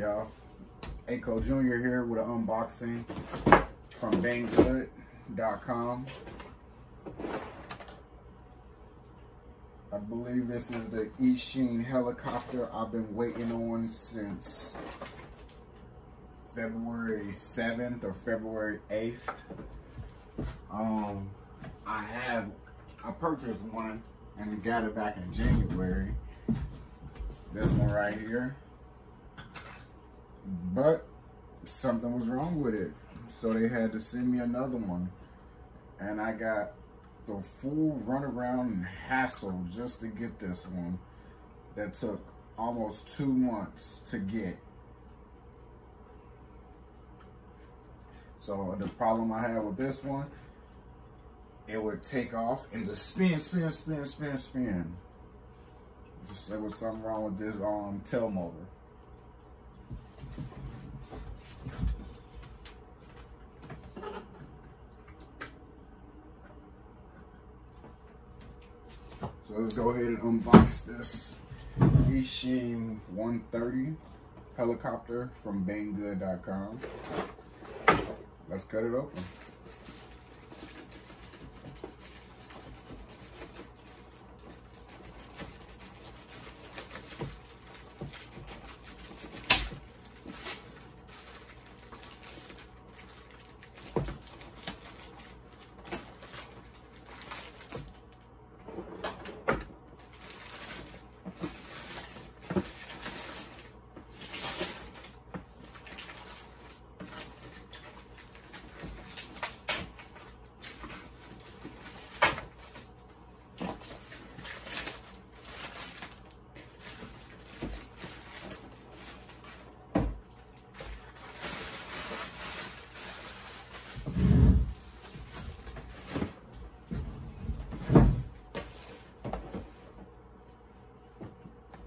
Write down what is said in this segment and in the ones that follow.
y'all? Aco Jr. here with an unboxing from banggood.com. I believe this is the Eachine helicopter I've been waiting on since February 7th or February 8th. I purchased one and got it back in January. This one right here. But something was wrong with it, so they had to send me another one, and I got the full runaround and hassle just to get this one that took almost 2 months to get. So the problem I had with this one, it would take off and just spin. There was something wrong with this tail motor. So let's go ahead and unbox this Eachine E130 helicopter from banggood.com. Let's cut it open.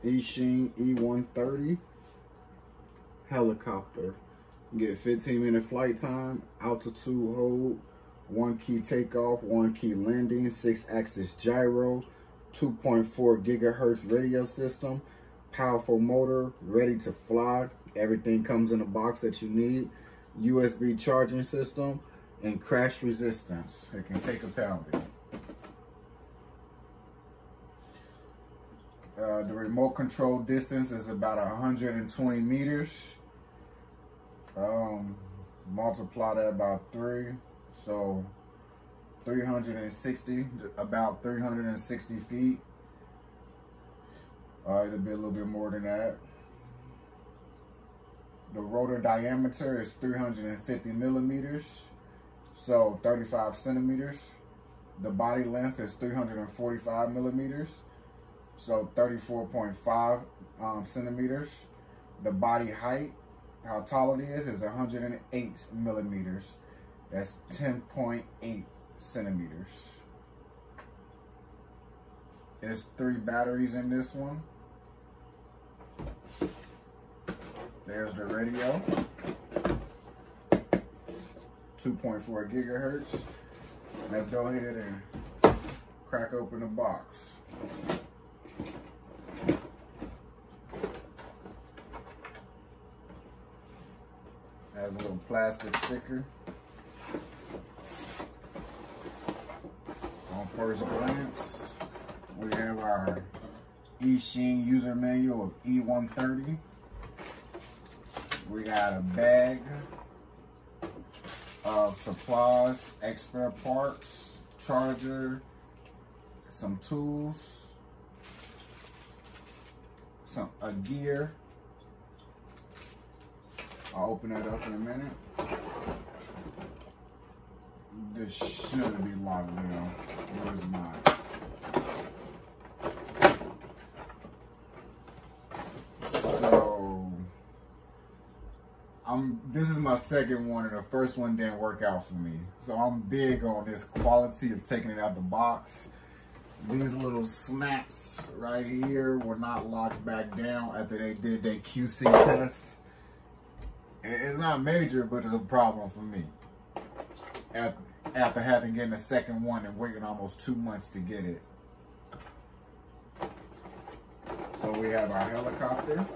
Eachine E130 helicopter. You get 15-minute flight time, altitude hold, 1 key takeoff, 1 key landing, 6-axis gyro, 2.4 gigahertz radio system, powerful motor, ready to fly. Everything comes in a box that you need. USB charging system and crash resistance. It can take a pounding. The remote control distance is about 120 meters. Multiply that by 3, so 360, about 360 feet. It'll be a little bit more than that. The rotor diameter is 350 millimeters, so 35 centimeters. The body length is 345 millimeters. So 34.5 centimeters. The body height, how tall it is 108 millimeters. That's 10.8 centimeters. There's 3 batteries in this one. There's the radio, 2.4 gigahertz. Let's go ahead and crack open the box. Has a little plastic sticker. On first glance, we have our Eachine user manual of E130. We got a bag of supplies, extra parts, charger, some tools, a gear. I'll open that up in a minute. This shouldn't be locked, you know. Where's mine? So, this is my second one, and the first one didn't work out for me. So I'm big on this quality of taking it out the box. These little snaps right here were not locked back down after they did their QC test. It's not major, but it's a problem for me. After having gotten a second one and waiting almost 2 months to get it. So we have our helicopter.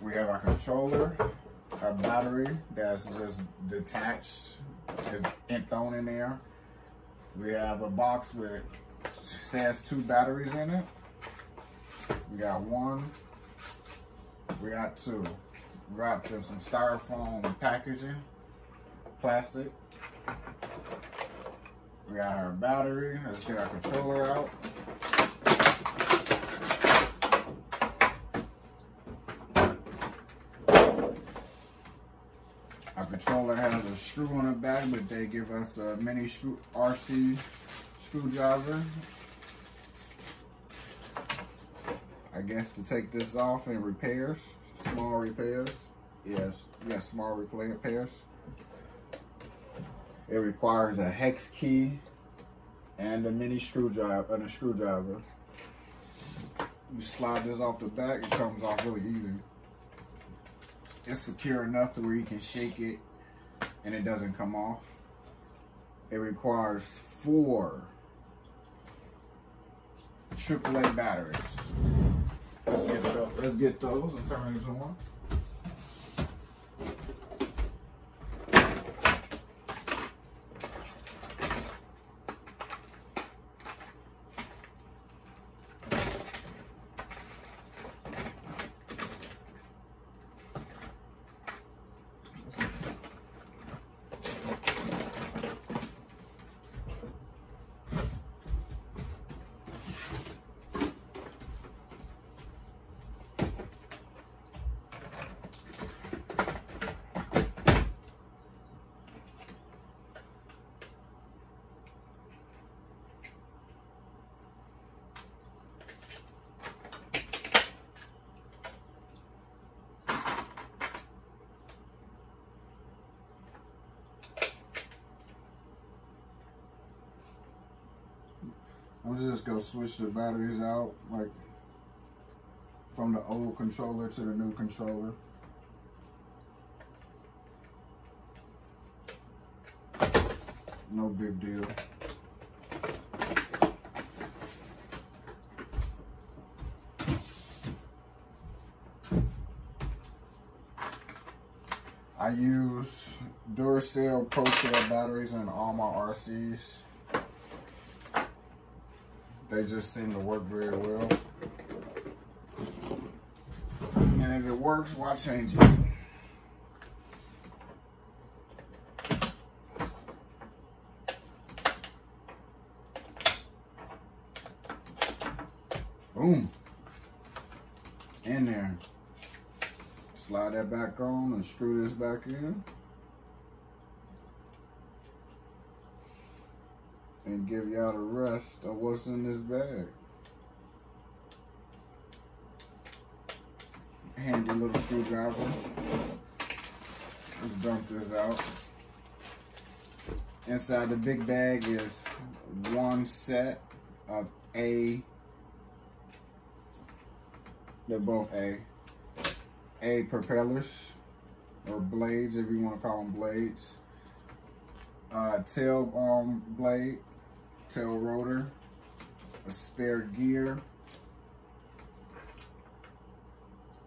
We have our controller, our battery that's just detached, is thrown in there. We have a box with, says 2 batteries in it. We got 1, we got 2. Wrapped in some styrofoam packaging, plastic. We got our battery. Let's get our controller out. Our controller has a screw on the back, but they give us a mini RC screwdriver. I guess to take this off and repairs, small repairs. Yes, small repairs. It requires a hex key and a mini screwdriver and a screwdriver. You slide this off the back, it comes off really easy. It's secure enough to where you can shake it and it doesn't come off. It requires 4 AAA batteries. Let's get those and turn these on. I'm just gonna switch the batteries out, like from the old controller to the new controller. No big deal. I use Duracell Pro Cell batteries in all my RCs. They just seem to work very well. And if it works, why change it? Boom. In there. Slide that back on and screw this back in. And give y'all the rest of what's in this bag. Handy little screwdriver. Let's dump this out. Inside the big bag is 1 set of they're both A propellers, or blades if you want to call them blades. Tail blade, tail rotor, a spare gear.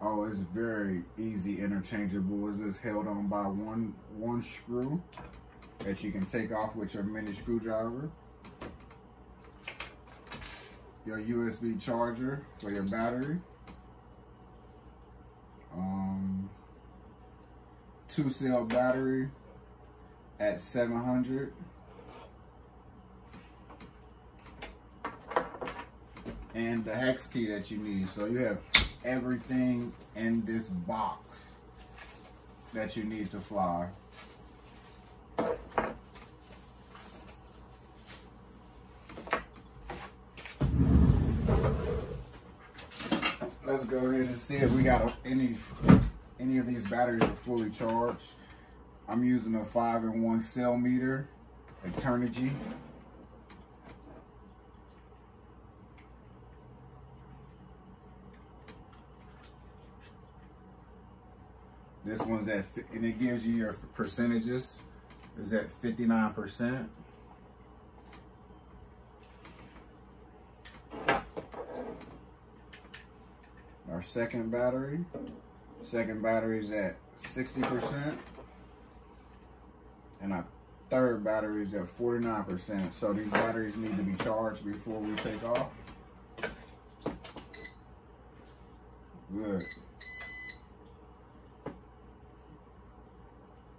Oh, it's very easy interchangeable. It's just held on by one screw that you can take off with your mini screwdriver. Your USB charger for your battery. 2-cell battery at 700. And the hex key that you need. So you have everything in this box that you need to fly. Let's go ahead and see if we got any of these batteries are fully charged. I'm using a 5-in-1 cell meter, Eternigy. This one's at, and it gives you your percentages, is at 59%. Our second battery Second battery's at 60%. And our third battery's at 49%. So these batteries need to be charged before we take off. Good.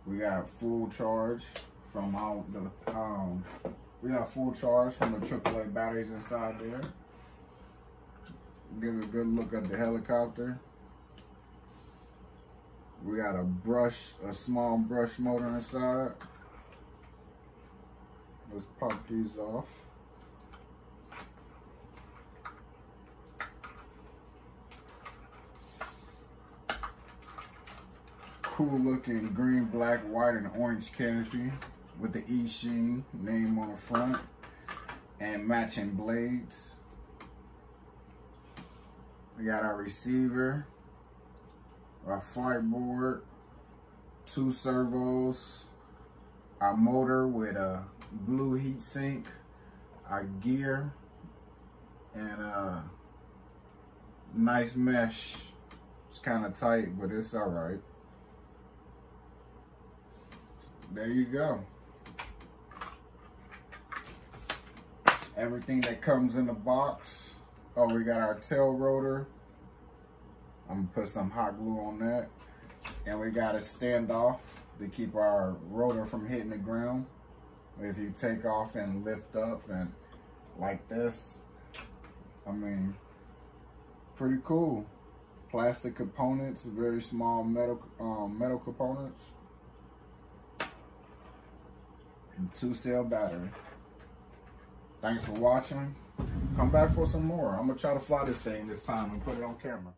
We got full charge from all the we got full charge from the AAA batteries inside there. Give a good look at the helicopter. We got a small brush motor inside. Let's pop these off. Cool looking green, black, white, and orange canopy with the Eachine name on the front and matching blades. We got our receiver, our flight board, 2 servos, our motor with a blue heat sink, our gear, and a nice mesh. It's kind of tight, but it's all right. There you go. Everything that comes in the box. Oh, we got our tail rotor. I'm gonna put some hot glue on that. And we got a standoff to keep our rotor from hitting the ground. If you take off and lift up and like this, I mean, pretty cool. Plastic components, very small metal components. And 2-cell battery. Thanks for watching. Come back for some more. I'm gonna try to fly this thing this time and put it on camera.